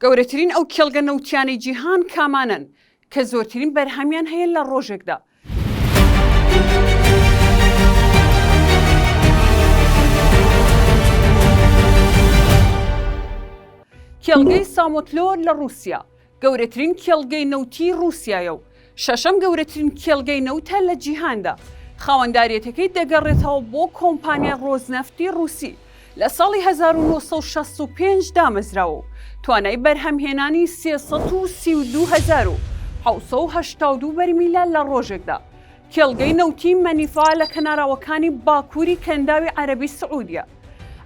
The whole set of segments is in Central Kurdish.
گەورەترین ئەو کێڵگە نەوتیانەی جیهان کامانن کە زۆرترین بەرهەمیان هەیە لە ڕۆژێکدا. کێڵگەی سامۆتلۆر لە رووسیا گەورەترین کێڵگەی نەوتی رووسایە و شەشەم گەورەترین کێڵگەی نەوتە لە جیهاندا. خاوەنداریەتەکەی دەگەڕێتەوە بۆ کۆمپانیای ڕۆزنەفتی رووسی لە ساڵی 1965 دامەزراوە و توانای بەرهەمهێنانی 332,782 بەرمیلە لە ڕۆژێکدا. کێڵگەی نەوتی مەنیفا لە کەناراوەکانی باکووری کەنداوی عەرەبی سعودیە.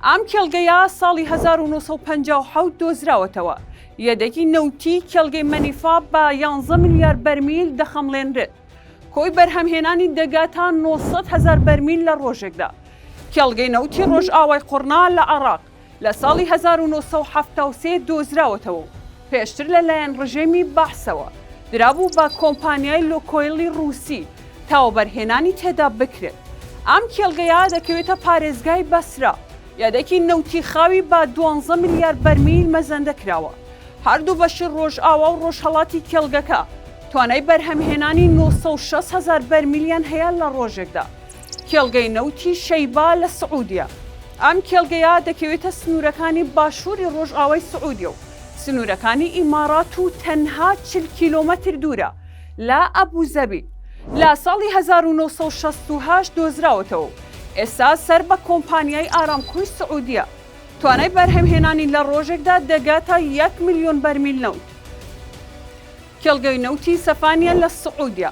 ئەم کێڵگەیە ساڵی 1950 دۆزراوەتەوە. یەدەکی نەوتی کێڵگەی مەنیفا بە 11 ملیار بەرمیل دەخەمڵێنرێت. کۆی بەرهەمهێنانی دەگاتە 900,000 بەرمیل لە ڕۆژێکدا. کێڵگەی نەوتی ڕۆژئاوای قورنا لە عێراق لە ساڵی 1973 دۆزراوەتەوە و پێشتر لەلایەن ڕژێمی بەحسەوە درابوو بە کۆمپانیای لۆکۆیلی رووسی تاوەبەرهێنانی تێدا بکرێت. ئەم کێڵگەیە دەکەوێتە پارێزگای بەسرا. یادێکی نەوتی خاوی بە 12 ملیار بەرمیل مەزەندەکراوە. هەردوو بەشی ڕۆژئاوا و ڕۆژهەڵاتی کێڵگەکە توانای بەرهەمهێنانی 960,000 بەرمیلیان هەیە لە ڕۆژێکدا. کێڵگەی نەوتی شەیبا لە سعودیە. ئەم کێڵگەیە دەکەوێتە سنوورەکانی باشووری ڕۆژئاوای سعودیە و سنوورەکانی ئیمارات و تەنها 40 کیلۆمەتر دوورە لە ئەبوزەبی. لە ساڵی 1968 دۆزراوەتەوە. ئێستا سەر بە کۆمپانیای ئارامکۆی سعودیە. توانای بەرهەمهێنانی لە ڕۆژێکدا دەگاتە 1 ملیۆن بەرمیل نەوت. کێڵگەی نەوتی سەفانیە لە سعودیە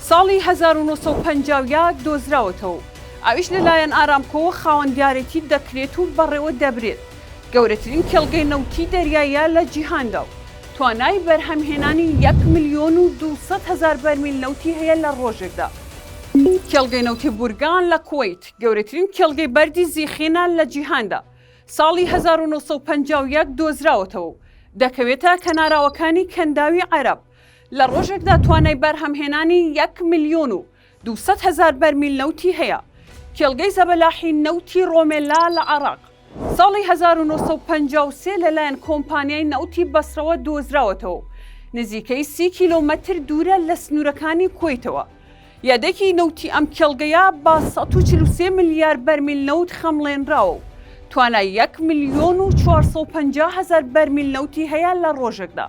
ساڵی 1950 دۆزراوەتەوە. ئەویش لەلایەن ئارامکۆوە خاوەندیارەتی دەکرێت و بەڕێوە دەبرێت. گەورەترین کێڵگەی نەوتی دەریایە لە جیهاندا و توانای بەرهەمهێنانی 1,200,000 بەرمیل نەوتی هەیە لە ڕۆژێکدا. کێڵگەی نەوتی بورگان لە کوێیت گەورەترین کێڵگەی بەردی زیخینە لە جیهاندا. ساڵی 1951 دۆزراوەتەوە و دەکەوێتە کەناراوەکانی کەنداوی عەرەب. لە ڕۆژێکدا توانای بەرهەمهێنانی 1,200,000 بەرمیل نەوتی هەیە. کێڵگەی زەبەلاحی نەوتی ڕۆمێلا لە عێراق ساڵی 1953 لەلایەن کۆمپانیای نەوتی بەسرەوە دۆزراوەتەوە. نزیکەی 30 کیلۆمەتر دوورە لە سنوورەکانی کوێیتەوە. یادێکی نەوتی ئەم کێڵگەیە بە 143 ملیار بەرمیل نەوت خەمڵێنراوە و توانای 1,450,000 بەرمیل نەوتی هەیە لە ڕۆژێکدا.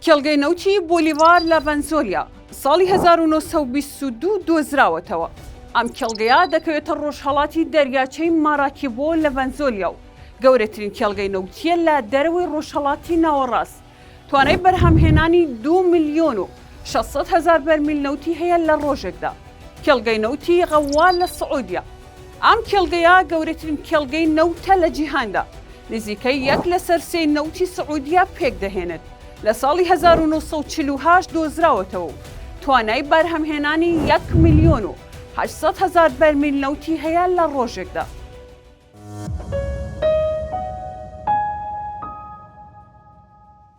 کێڵگەی نەوتی بۆلیڤار لە ڤەنزۆلیا ساڵی 1922 دۆزراوەتەوە. ئەم کێڵگەیە دەکەوێتە ڕۆژهەڵاتی دەریاچەی ماراکیبۆ لە ڤەنزۆلیا و گەورەترین کێڵگەی نەوتیە لە دەرەوەی ڕۆژهەڵاتی ناوەڕاست. توانای بەرهەمهێنانی 2,600,000 بەرمیل نەوتی هەیە لە ڕۆژێکدا. کێڵگەی نەوتی غەوال لە سعودیە. ئەم کێڵگەیە گەورەترین کێڵگەی نەوتە لە جیهاندا. نزیکەی 1/3 نەوتی سعودیا پێک دەهێنێت. لە ساڵی 1948 دۆزراوەتەوە و توانای بەرهەمهێنانی 1,800,000 بەرمیل نەوتی هەیە لە ڕۆژێکدا.